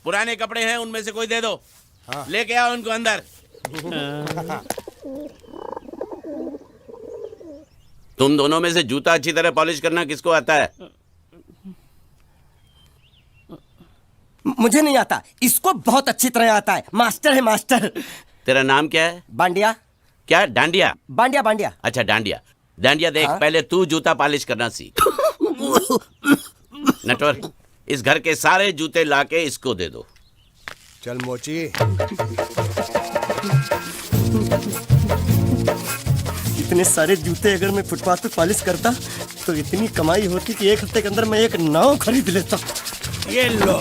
पुराने कपड़े हैं, उनमें से कोई दे दो। हाँ। लेके आओ उनको अंदर। तुम दोनों में से जूता अच्छी तरह पॉलिश करना किसको आता है? मुझे नहीं आता, इसको बहुत अच्छी तरह आता है। मास्टर है मास्टर। तेरा नाम क्या है? बांडिया। क्या? डांडिया? बांडिया बांडिया। अच्छा डांडिया। डांडिया देख, हाँ? पहले तू जूता पॉलिश करना सीख। नटवर, इस घर के सारे जूते लाके इसको दे दो। चल मोची। इतने सारे जूते अगर मैं फुटपाथ पे पॉलिश करता तो इतनी कमाई होती कि 1 हफ्ते के अंदर मैं एक नाव खरीद लेता। ये लो,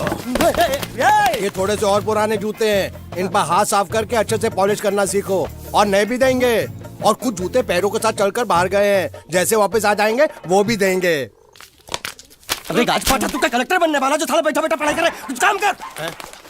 ये थोड़े से और पुराने जूते हैं, इन पर हाथ साफ करके अच्छे से पॉलिश करना सीखो। और नए भी देंगे, और कुछ जूते पैरों के साथ चलकर बाहर गए हैं, जैसे वापस आ जाएंगे वो भी देंगे। अबे गाज पाटा, तू क्या कलेक्टर बनने वाला जो साला बैठा बैठा पढ़ाई करे? कुछ काम कर।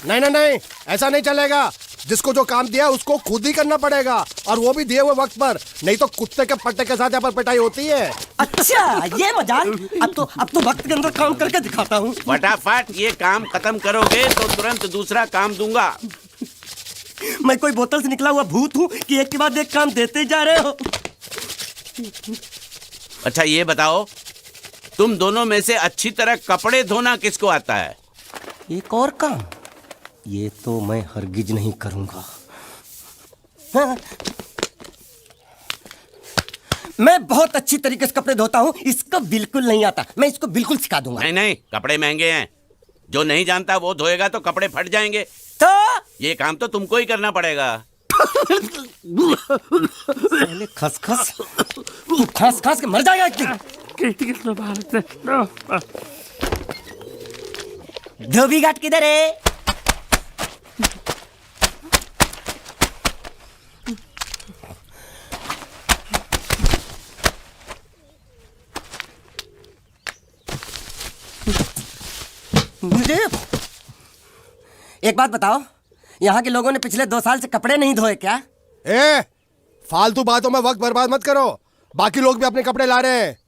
नहीं नहीं नहीं, ऐसा नहीं चलेगा। जिसको जो काम दिया उसको खुद ही करना पड़ेगा, और वो भी दिए हुए वक्त पर, नहीं तो कुत्ते के पट्टे के साथ यहाँ पर पिटाई होती है। अच्छा ये मजाक। अब तो वक्त के अंदर काम करके दिखाता हूँ। फटाफट ये काम खत्म करोगे तो तुरंत दूसरा काम दूंगा। मैं कोई बोतल से निकला हुआ भूत हूँ कि एक के बाद एक काम देते जा रहे हो? अच्छा ये बताओ, तुम दोनों में से अच्छी तरह कपड़े धोना किसको आता है? एक और काम, ये तो मैं हरगिज नहीं करूंगा। हाँ। मैं बहुत अच्छी तरीके से कपड़े धोता हूँ, इसको बिल्कुल नहीं आता। मैं इसको बिल्कुल सिखा दूंगा। नहीं नहीं, कपड़े महंगे हैं, जो नहीं जानता वो धोएगा तो कपड़े फट जाएंगे। तो ये काम तो तुमको ही करना पड़ेगा। पहले खसखस, तू खस खस के मर जाएगा एक दिन। धोबी घाट किधर है? मुझे एक बात बताओ, यहाँ के लोगों ने पिछले 2 साल से कपड़े नहीं धोए क्या? फालतू बातों में वक्त बर्बाद मत करो, बाकी लोग भी अपने कपड़े ला रहे हैं।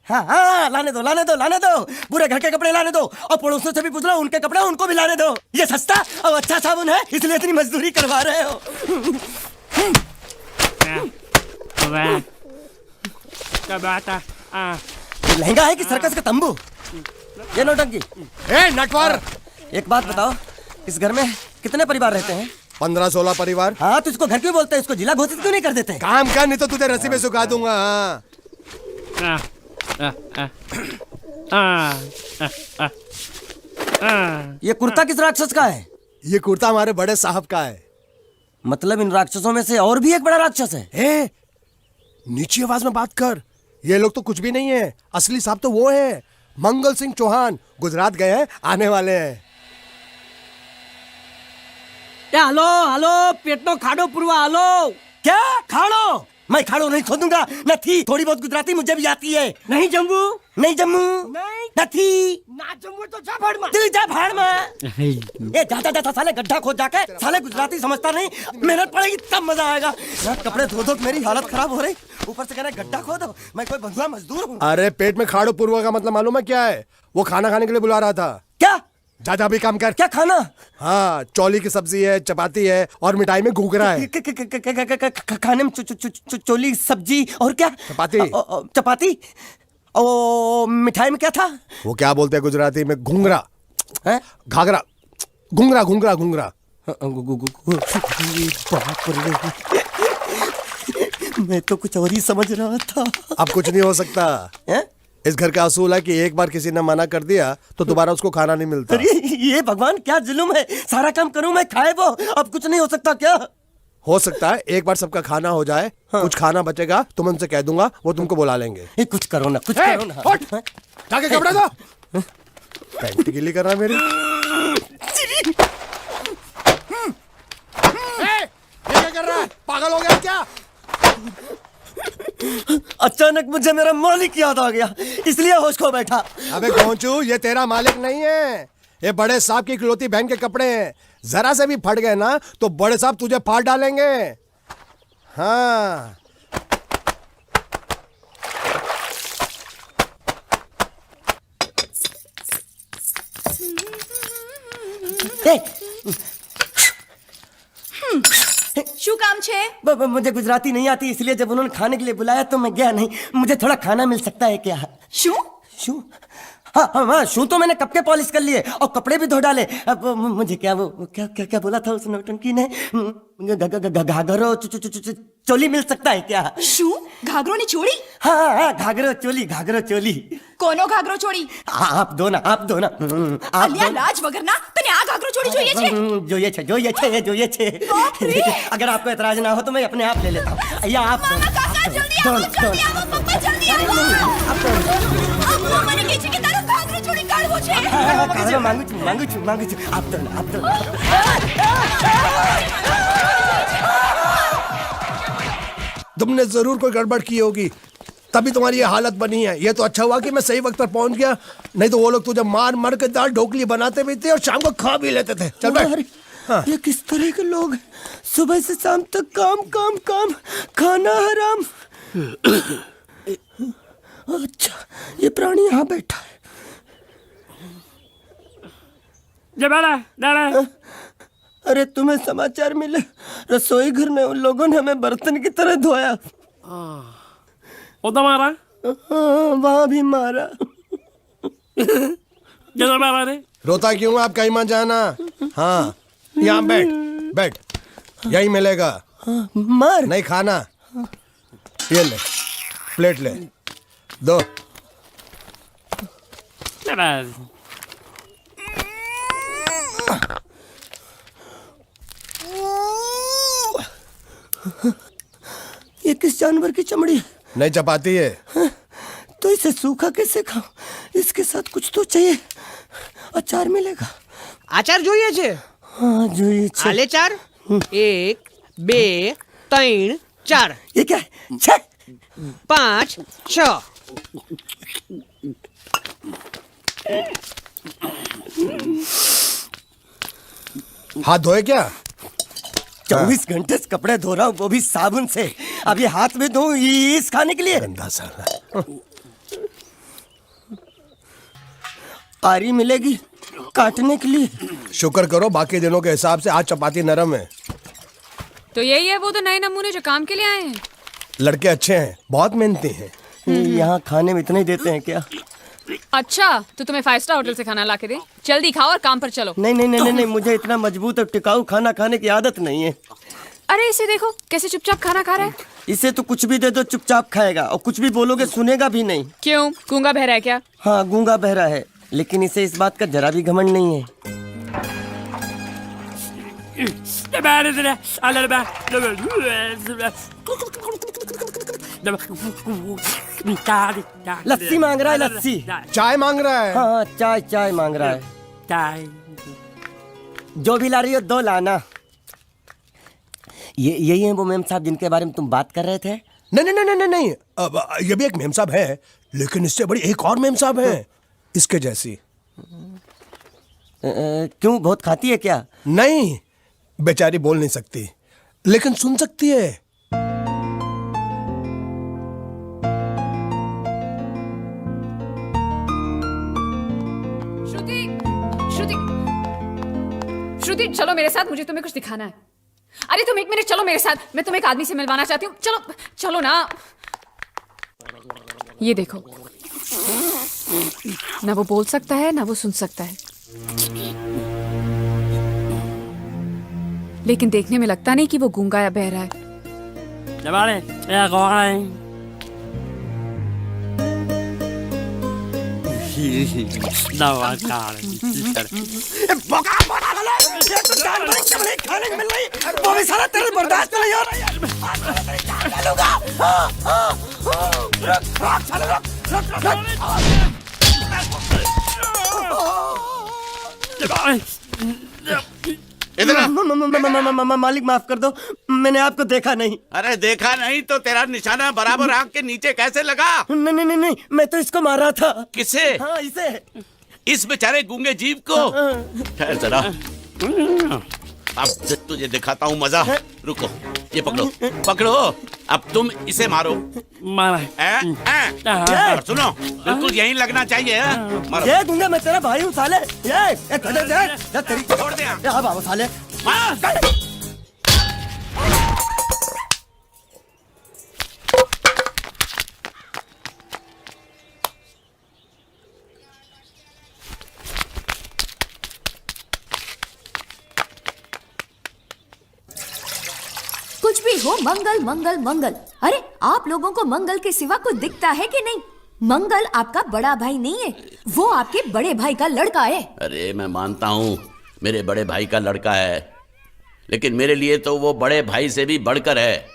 हाँ हाँ, लाने दो लाने दो लाने दो, पूरे घर के कपड़े लाने दो, और पड़ोसियों से भी पूछ लो, उनके कपड़े उनको भी लाने दो। ये सस्ता और अच्छा साबुन है, इसलिए इतनी मजदूरी करवा रहे हो। लहंगा है कि सर्कस का तंबू? ये नौटंकी। नटवर, एक बात बताओ, इस घर में कितने परिवार रहते हैं? 15-16 परिवार। हाँ, तो इसको घर क्यों बोलते हैं? इसको जिला घोषित क्यों नहीं कर देते? काम कर, नहीं तो तुझे रस्सी में सुखा दूंगा। ये कुर्ता किस राक्षस का है? ये कुर्ता हमारे बड़े साहब का है। मतलब इन राक्षसों में से और भी एक बड़ा राक्षस है? नीची आवाज में बात कर, ये लोग तो कुछ भी नहीं है, असली साहब तो वो है, मंगल सिंह चौहान। गुजरात गए हैं, आने वाले हैं। हेलो हेलो, पेट नो खाड़ो पुरवा। हेलो, क्या खाड़ो? मैं खाड़ो नहीं खोदूंगा। न थी, थोड़ी बहुत गुजराती मुझे भी आती है। नहीं जम्मू, नहीं जम्मू, नहीं थी ना जम्मू तो जा भाड़ में। तू जा भाड़ में। ये जाता जाता साले गड्ढा खोद जाके, साले गुजराती समझता नहीं, मेहनत पड़ेगी तब मजा आएगा। ना कपड़े धो धो मेरी हालत खराब हो रही, ऊपर से कह रहे गड्ढा खोदो। मैं कोई बंधुआ मजदूर हूँ? अरे पेट में खाड़ो पुरवा का मतलब मालूम है क्या है? वो खाना खाने के लिए बुला रहा था। क्या? जा भी काम कर। क्या खाना? हाँ, चौली की सब्जी है, चपाती है, और मिठाई में घूघरा है। खाने में चोली सब्जी और क्या? चपाती। चपाती। ओ मिठाई में क्या था? वो क्या बोलते हैं गुजराती में? घूंघरा है? घाघरा, घूंघरा घूंघरा घूंघरा। बाप रे, मैं तो कुछ और ही समझ रहा था। अब कुछ नहीं हो सकता है? इस घर का असूल है कि एक बार किसी ने मना कर दिया तो दोबारा उसको खाना नहीं मिलता। अरे ये भगवान क्या जुल्म है, सारा काम करूं मैं, खाए वो। अब कुछ नहीं हो सकता क्या? हो सकता है एक बार सबका खाना हो जाए। हाँ। कुछ खाना बचेगा तो मैं उनसे कह दूंगा, वो तुमको बुला लेंगे। कुछ करो ना, कुछ करो ना। जाके कपड़े दो। पैंट गिल्ली कर रहा है मेरी। ये क्या कर रहा है? पागल हो गया क्या? अचानक मुझे मेरा मालिक याद आ गया, इसलिए होश खो बैठा। अबे गोंचू, ये तेरा मालिक नहीं है, ये बड़े साहब की इकलौती बहन के कपड़े हैं। जरा से भी फट गए ना तो बड़े साहब तुझे फाड़ डालेंगे। हाँ, શું કામ છે? मुझे गुजराती नहीं आती, इसलिए जब उन्होंने खाने के लिए बुलाया तो मैं गया नहीं। मुझे थोड़ा खाना मिल सकता है क्या? શું? शू? हाँ हाँ हाँ, शू तो मैंने कब के पॉलिश कर लिए और कपड़े भी धो डाले। अब मुझे क्या वो क्या क्या क्या बोला था उस नौटंकी ने? घाघरो चोली मिल सकता है क्या? શું? ઘાઘરોની ચોળી? हाँ हाँ, घाघरो चोली। કોનો ઘાઘરો ચોળી? आप दो ना आप दो ना। અલ્યા લાજ વગરના તને આ ઘાઘરો ચોળી જોઈએ છે? જોઈએ છે। अगर आपको एतराज ना हो तो मैं अपने आप ले लेता हूँ। या आप મામા કાકા જલ્દી આવો, જલ્દી આવો, પપ્પા જલ્દી આવો। અમ્મા મને કહે છે કે તારો ઘાઘરો ચોળી કાઢવો છે। मांगू छू। आप दो ना। तुमने जरूर कोई गड़बड़ की होगी, तभी तुम्हारी ये हालत बनी है। ये तो अच्छा हुआ कि मैं सही वक्त पर पहुंच गया, नहीं तो वो लोग तुझे मार के दाल ढोकली बनाते भी थे और शाम को खा भी लेते थे। चल बैठ। हाँ। ये किस तरह के लोग हैं? सुबह से शाम तक काम, खाना हराम। अच्छा, ये प्राणी यहाँ बैठा है। अरे तुम्हें समाचार मिले? रसोई घर में उन लोगों ने हमें बर्तन की तरह धोया। मारा? वहां भी मारा। मारा रे? रोता क्यों आप कहीं मत जाना। हाँ, यहाँ बैठ, यही मिलेगा। मार नहीं खाना, ये ले, प्लेट ले, दो। ये किस जानवर की चमड़ी है? नहीं चपाती है। तो इसे सूखा कैसे खाऊं? इसके साथ कुछ तो चाहिए। अचार मिलेगा? આચાર જોઈએ છે? हाँ જોઈએ છે। આલે ચાર 1 2 3 4 ये क्या है? 6 5 6 हाथ धोए क्या? 24 घंटे से कपड़े धो रहा हूँ, वो भी साबुन से। अब ये हाथ में धो इस खाने के लिए? गंदा साला। आरी मिलेगी काटने के लिए? शुक्र करो बाकी दिनों के हिसाब से आज चपाती नरम है। तो यही है वो तो नए नमूने जो काम के लिए आए हैं। लड़के अच्छे हैं, बहुत मेहनती हैं। यहाँ खाने में इतना ही देते हैं क्या? अच्छा, तो तुम्हें 5 स्टार होटल से खाना ला के दे? जल्दी खाओ और काम पर चलो। नहीं, मुझे इतना मजबूत और टिकाऊ खाना खाने की आदत नहीं है। अरे इसे देखो कैसे चुपचाप खाना खा रहा है। इसे तो कुछ भी दे दो चुपचाप खाएगा, और कुछ भी बोलोगे सुनेगा भी नहीं। क्यों, गूंगा बहरा है क्या? हाँ, गूंगा बहरा है, लेकिन इसे इस बात का जरा भी घमंड नहीं है। लस्सी मांग रहा है, लस्सी। चाय मांग रहा है। हाँ, चाय मांग रहा है। जो भी ला रही हो 2 लाना। यही है वो मेम साहब जिनके बारे में तुम बात कर रहे थे? नहीं। अब ये भी एक मेम साहब है, लेकिन इससे बड़ी एक और मेम साहब है, इसके जैसी। क्यों, बहुत खाती है क्या? नहीं, बेचारी बोल नहीं सकती, लेकिन सुन सकती है। श्रुति चलो मेरे साथ, मुझे तुम्हें कुछ दिखाना है। अरे तुम 1 मिनट चलो मेरे साथ, मैं तुम्हें एक आदमी से मिलवाना चाहती हूँ। चलो ना। ये देखो, ना वो बोल सकता है ना वो सुन सकता है, लेकिन देखने में लगता नहीं कि वो गूंगा या बहरा है। वो भी सारा तेरे बर्दाश्त नहीं हो रहा। मालिक माफ कर दो, मैंने आपको देखा नहीं। अरे देखा नहीं तो तेरा निशाना बराबर आंख के नीचे कैसे लगा? नहीं, मैं तो इसको मारा था। किसे? हाँ, इसे। इस बेचारे गूंगे जीव को? ठहर जरा। अब तुझे दिखाता हूँ मजा। रुको, ये पकड़ो पकड़ो, अब तुम इसे मारो। मारा और सुनो, बिल्कुल यहीं लगना चाहिए। मारो। ये दूंगा मैं, तेरा भाई हूँ साले। ये खड़े दे तेरी। छोड़ दे। हाँ बाबा साले। कुछ भी हो, मंगल मंगल मंगल। अरे आप लोगों को मंगल के सिवा कुछ दिखता है कि नहीं? मंगल आपका बड़ा भाई नहीं है, वो आपके बड़े भाई का लड़का है। अरे मैं मानता हूँ मेरे बड़े भाई का लड़का है, लेकिन मेरे लिए तो वो बड़े भाई से भी बढ़कर है।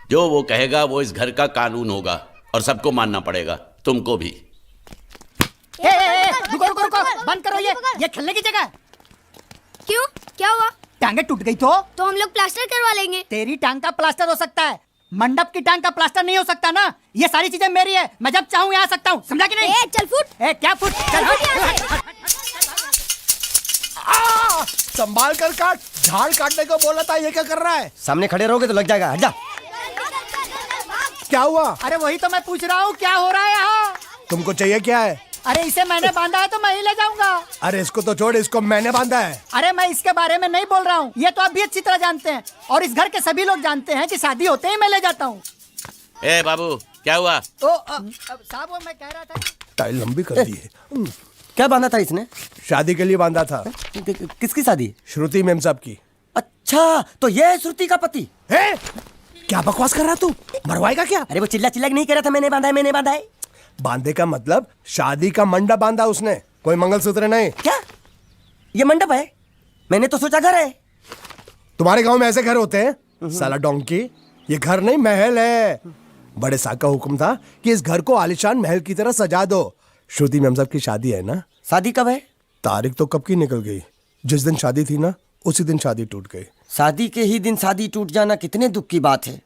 जो वो कहेगा वो इस घर का कानून होगा और सबको मानना पड़ेगा, तुमको भी। रुको रुको रुको, बंद करो ये खेलने की जगह। क्यों, क्या हुआ? टांगे टूट गई तो हम लोग प्लास्टर करवा लेंगे। तेरी टांग का प्लास्टर हो सकता है, मंडप की टांग का प्लास्टर नहीं हो सकता ना। ये सारी चीजें मेरी है, मैं जब चाहूँ यहाँ आ सकता हूँ, समझा कि नहीं? चल फुट। क्या फुट? चल संभाल कर काट, झाड़ काटने को बोला था, ये क्या कर रहा है? सामने खड़े रहोगे तो लग जाएगा, हट जा। क्या हुआ? अरे वही तो मैं पूछ रहा हूँ, क्या हो रहा है यहाँ? तुमको चाहिए क्या है? अरे इसे मैंने बांधा है तो मैं ही ले जाऊंगा। अरे इसको तो छोड़, इसको मैंने बांधा है। अरे मैं इसके बारे में नहीं बोल रहा हूँ, ये तो आप भी अच्छी तरह जानते हैं और इस घर के सभी लोग जानते हैं कि शादी होते ही मैं ले जाता हूँ। ए बाबू, क्या हुआ? तो साहब वो मैं कह रहा था। टाइल लंबी कर दी है। क्या बांधा था इसने? शादी के लिए बांधा था। किसकी शादी? श्रुति मेम साहब की। अच्छा, तो ये है श्रुति का पति? है? क्या बकवास कर रहा तू? मरवाएगा क्या? अरे वो चिल्ला चिल्ला के नहीं कह रहा था मैंने बांधा है, मैंने बांधा है। बांधे का मतलब शादी का मंडप बांधा उसने, कोई मंगलसूत्र नहीं। क्या ये मंडप है? मैंने तो सोचा घर है। तुम्हारे गांव में ऐसे घर होते हैं? साला डोंकी, ये घर नहीं महल है। बड़े साहब का हुक्म था कि इस घर को आलीशान महल की तरह सजा दो। श्रुति मेम साहब की शादी है ना? शादी कब है? तारीख तो कब की निकल गई, जिस दिन शादी थी ना उसी दिन शादी टूट गई। शादी के ही दिन शादी टूट जाना कितने दुख की बात है।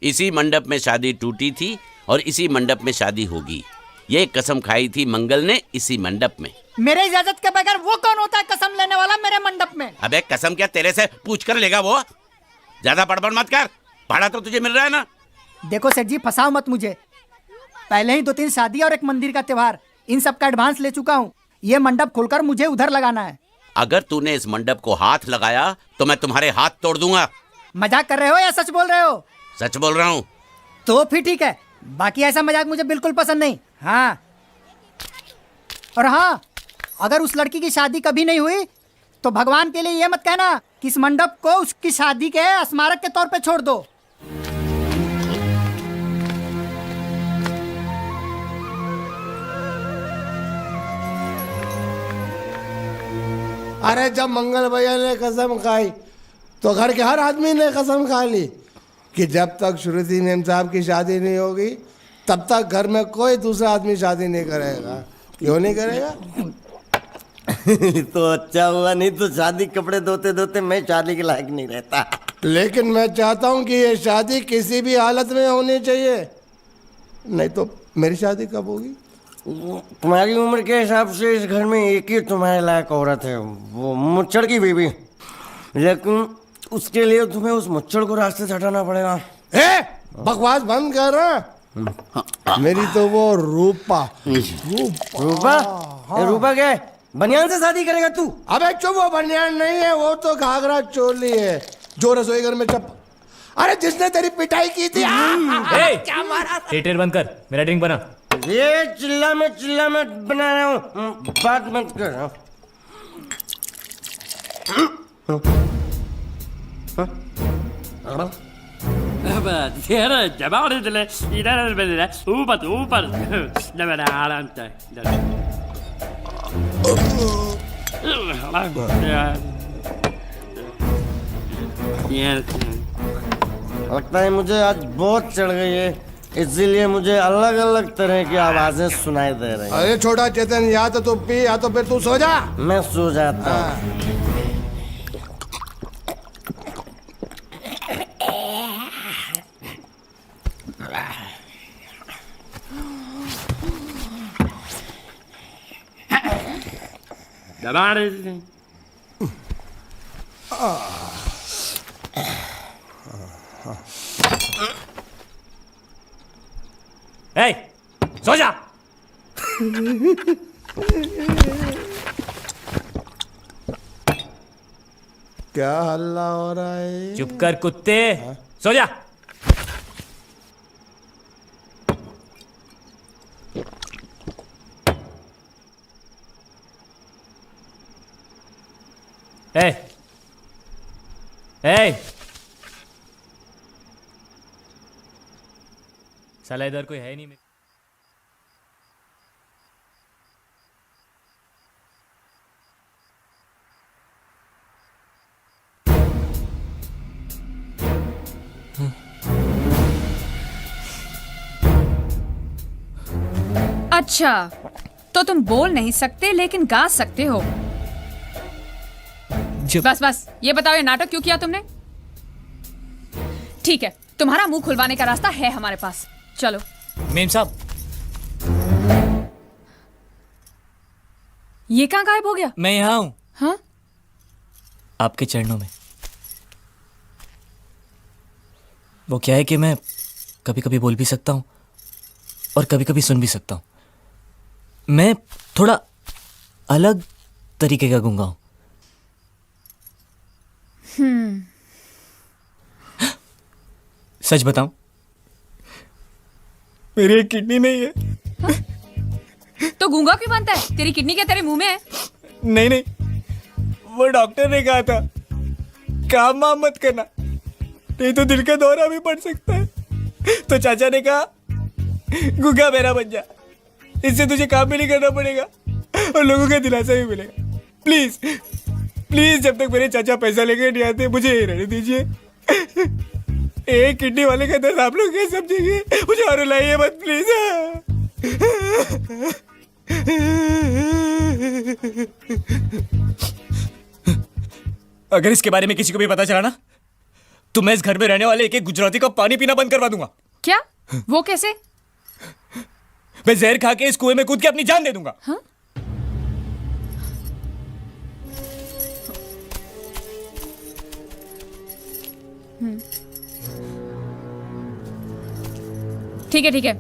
इसी मंडप में शादी टूटी थी और इसी मंडप में शादी होगी। ये कसम खाई थी मंगल ने इसी मंडप में। मेरे इजाजत के बगैर वो कौन होता है कसम लेने वाला मेरे मंडप में? अबे कसम क्या तेरे से पूछ कर लेगा वो? ज्यादा बड़बड़ मत कर, भाड़ा तो तुझे मिल रहा है ना। देखो सेठ जी, फंसाओ मत मुझे। पहले ही 2-3 शादी और एक मंदिर का त्योहार, इन सब का एडवांस ले चुका हूँ। ये मंडप खोलकर मुझे उधर लगाना है। अगर तूने इस मंडप को हाथ लगाया तो मैं तुम्हारे हाथ तोड़ दूंगा। मजाक कर रहे हो या सच बोल रहे हो? सच बोल रहा हूँ। तो फिर ठीक है, बाकी ऐसा मजाक मुझे बिल्कुल पसंद नहीं। हाँ, और हाँ, अगर उस लड़की की शादी कभी नहीं हुई तो भगवान के लिए ये मत कहना कि इस मंडप को उसकी शादी के स्मारक के तौर पे छोड़ दो। अरे जब मंगल भैया ने कसम खाई तो घर के हर आदमी ने कसम खा ली कि जब तक श्रुति मेम साहब की शादी नहीं होगी तब तक घर में कोई दूसरा आदमी शादी नहीं करेगा। क्यों नहीं करेगा? तो अच्छा हुआ, नहीं तो शादी कपड़े धोते धोते मैं शादी के लायक नहीं रहता। लेकिन मैं चाहता हूँ कि ये शादी किसी भी हालत में होनी चाहिए, नहीं तो मेरी शादी कब होगी? तुम्हारी उम्र के हिसाब से इस घर में एक ही तुम्हारे लायक औरत है, वो मुच्छड़ की बीवी। लेकिन उसके लिए तुम्हें उस मुच्छड़ को रास्ते से हटाना पड़ेगा। बकवास बंद कर रहा। मेरी तो वो रूपा। रूपा? रूपा क्या है? बनियान से शादी करेगा तू? अबे चुप, वो बनियान नहीं है, वो तो घाघरा चोली है जो रसोई घर में चप। अरे जिसने तेरी पिटाई की थी। क्या मारा? थिएटर बंद कर, मेरा ड्रिंक बना। ये चिल्ला में बना रहा हूँ, बात मत कर। लगता है मुझे आज बहुत चढ़ गई है, इसीलिए मुझे अलग अलग तरह की आवाजें सुनाई दे रही हैं। अरे छोटा चेतन, या तो तू पी या तो फिर तू सो जा। मैं सो जाता हूँ। ए, सो जा। क्या हल्ला हो रहा है? चुप कर कुत्ते, सो जा। ए, ए, साला इधर कोई है नहीं। अच्छा, तो तुम बोल नहीं सकते लेकिन गा सकते हो। बस बस, ये बताओ ये नाटक क्यों किया तुमने? ठीक है, तुम्हारा मुंह खुलवाने का रास्ता है हमारे पास। चलो। मेम साहब, ये कहाँ गायब हो गया? मैं यहाँ हूँ। हाँ? आपके चरणों में। वो क्या है कि मैं कभी कभी बोल भी सकता हूँ और कभी कभी सुन भी सकता हूँ। मैं थोड़ा अलग तरीके का गूंगा हूँ। सच बताऊं, मेरी एक किडनी नहीं है। तो गूंगा क्यों बनता है? तेरी किडनी क्या तेरे मुंह में है? नहीं नहीं, वो डॉक्टर ने कहा था काम वाम मत करना, नहीं तो दिल का दौरा भी पड़ सकता है। तो चाचा ने कहा गूंगा मेरा बन जा, इससे तुझे काम भी नहीं करना पड़ेगा और लोगों का दिलासा भी मिलेगा। प्लीज प्लीज, जब तक मेरे चाचा पैसा लेके नहीं आते मुझे यही रहने दीजिए। एक किडनी वाले का दर्द आप लोग कैसे समझेंगे? मुझे और रुलाइए मत प्लीज। अगर इसके बारे में किसी को भी पता चला ना, तो मैं इस घर में रहने वाले एक एक गुजराती का पानी पीना बंद करवा दूंगा। क्या? वो कैसे? मैं जहर खा के इस कुएं में कूद के अपनी जान दे दूंगा। हाँ? ठीक है ठीक है,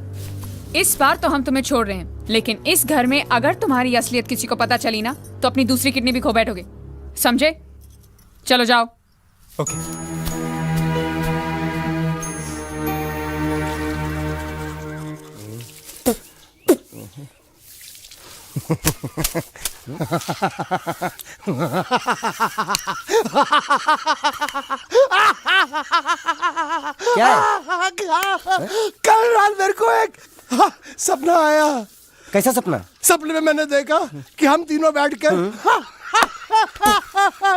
इस बार तो हम तुम्हें छोड़ रहे हैं, लेकिन इस घर में अगर तुम्हारी असलियत किसी को पता चली ना, तो अपनी दूसरी किडनी भी खो बैठोगे, समझे? चलो जाओ। ओके। क्या है? कल रात मेरे को एक सपना आया। कैसा सपना? सपने में मैंने देखा कि हम तीनों बैठ कर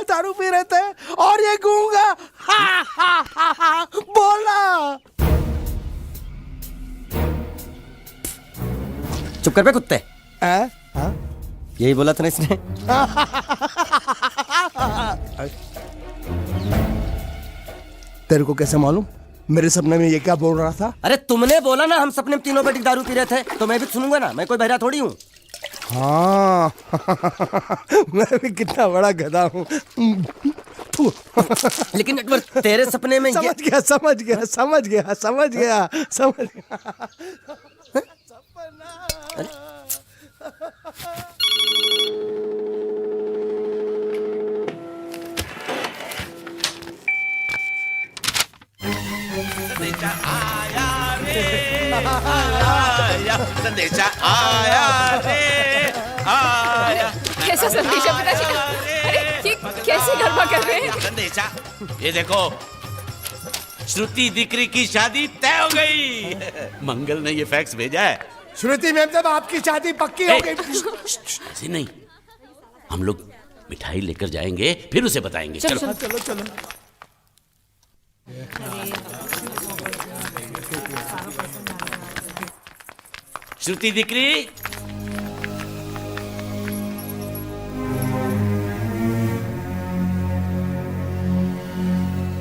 दारू पी रहे थे और ये गूंगा बोला। चुप कर बे कुत्ते। यही बोला था ना इसने। तेरे को कैसे मालूम मेरे सपने में ये क्या बोल रहा था? अरे तुमने बोला ना हम सपने में तीनों बैठ के दारू पी रहे थे, तो मैं भी सुनूंगा ना, मैं कोई बहरा थोड़ी हूँ। हाँ मैं भी कितना बड़ा गधा हूँ। लेकिन एक बार तेरे सपने में समझ गया समझ गया समझ गया समझ गया समझ गया। संदेशा आया रे आया। कैसा संदेशा पिताजी का? अरे ये कैसे गरबा कर रहे हैं? संदेशा, ये देखो, श्रुति दिकरी की शादी तय हो गई। मंगल ने ये फैक्स भेजा है। श्रुति मैम साहब आपकी शादी पक्की हो गई। ऐसे नहीं, हम लोग मिठाई लेकर जाएंगे फिर उसे बताएंगे। चलो, चलो चलो चलो। श्रुति दिकरी,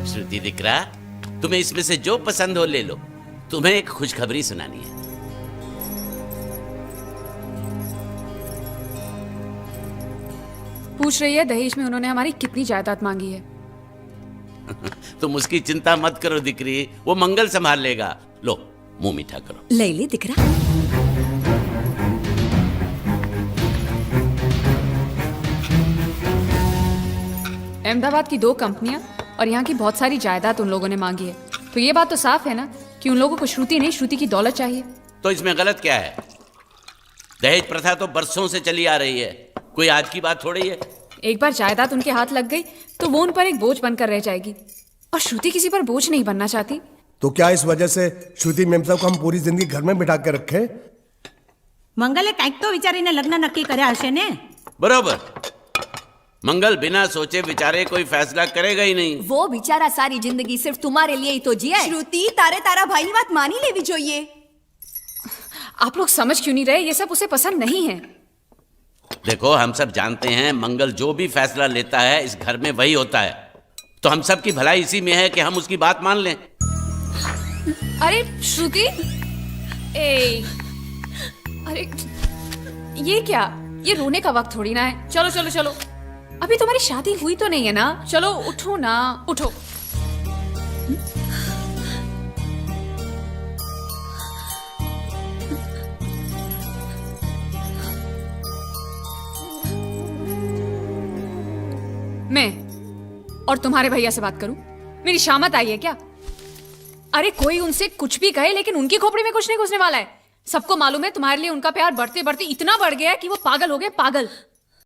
श्रुति दिकरा, तुम्हें इसमें से जो पसंद हो ले लो। तुम्हें एक खुशखबरी सुनानी है। पूछ रही है दहेज में उन्होंने हमारी कितनी जायदाद मांगी है। तुम उसकी चिंता मत करो दिकरी, वो मंगल संभाल लेगा। लो मुंह मीठा करो। ले ले दिख रहा। अहमदाबाद की 2 कंपनियां और यहाँ की बहुत सारी जायदाद उन लोगों ने मांगी है, तो ये बात तो साफ है ना कि उन लोगों को श्रुति नहीं, श्रुति की दौलत चाहिए। तो इसमें गलत क्या है? दहेज प्रथा तो बरसों से चली आ रही है, कोई आज की बात थोड़ी है। एक बार जायदाद उनके हाथ लग गई तो वो उन पर एक बोझ बनकर रह जाएगी, और श्रुति किसी पर बोझ नहीं बनना चाहती। तो क्या इस वजह से श्रुति मेम साहब को हम पूरी जिंदगी घर में बिठा के रखे? મંગલે કાંઈક તો વિચારીને લગ્ન નક્કી કર્યા હશે ને? बरोबर, मंगल बिना सोचे विचारे कोई फैसला करेगा ही नहीं। वो बेचारा सारी जिंदगी सिर्फ तुम्हारे लिए ही तो जिया है। श्रुति तारे तारा भाई ની વાત માની લેવી જોઈએ। आप लोग समझ क्यों नहीं रहे? ये सब उसे पसंद नहीं है। देखो हम सब जानते हैं मंगल जो भी फैसला लेता है इस घर में वही होता है, तो हम सब की भलाई इसी में है कि हम उसकी बात मान लें। अरे श्रुति, अरे ये क्या? ये रोने का वक्त थोड़ी ना है। चलो चलो चलो, अभी तुम्हारी शादी हुई तो नहीं है ना? चलो उठो ना, उठो। मैं और तुम्हारे भैया से बात करूं? मेरी शामत आई है क्या? अरे कोई उनसे कुछ भी कहे, लेकिन उनकी खोपड़ी में कुछ नहीं घुसने वाला है। सबको मालूम है तुम्हारे लिए उनका प्यार बढ़ते बढ़ते इतना बढ़ गया है कि वो पागल हो गए, पागल।